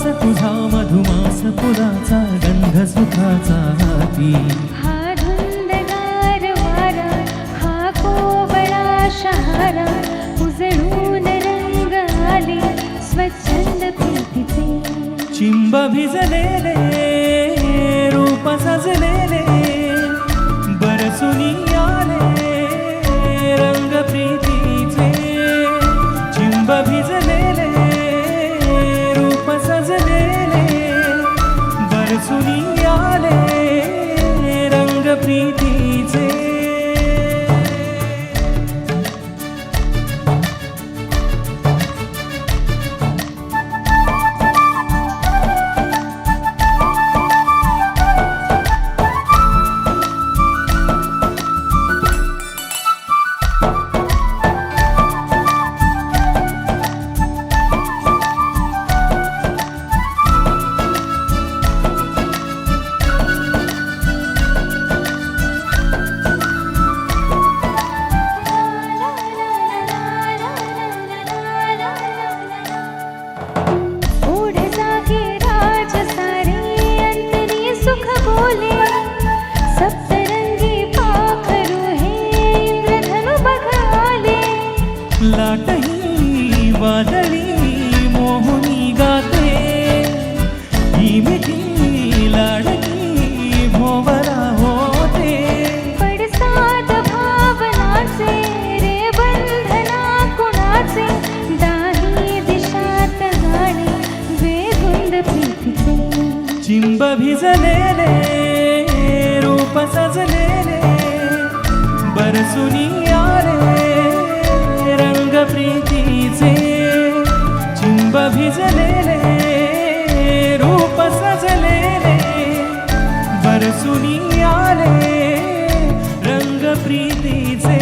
तुझा मधुमास फुलाचा गंध सुखाचा हाती. हा धुंदगार वारा हा कोवळा शहारा उजळून रंग आले स्वच्छंद प्रीतीचे. चिंब भिजलेले रूप सजलेले बरसुनी आले रंग प्रीतीचे. चिंब भिजलेले रूप सजलेले बरसुनी आले रंग प्रीतीचे. लाटही वादळी मोहनी गाते ही मिठी लाडकी भोवरा होते. पडसाद भावनाचे रे बंधना कुणाचे दाही दिशात गाणे वेगुंद प्रीतीचे. चिंब भिजलेले रूप सजलेले बरसुनी आले रंग प्रीतीचे. चिंब भिजलेले रूप सजलेले बरसुनी आले रंग प्रीतीचे.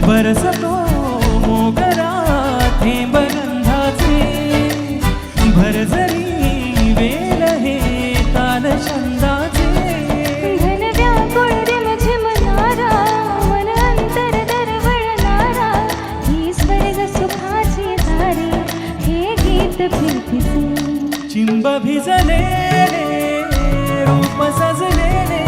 बरसतो मोगरा थेंब गंधाचे भरजरी वेल हे ताल छंदाचे. घन व्याकुळ रिमझिम नारा मन अंतर दरवळणारा ही स्वर्ग सुखाची धारे हे गीत प्रीतीचे. चिंब भिजलेले रूप सजलेले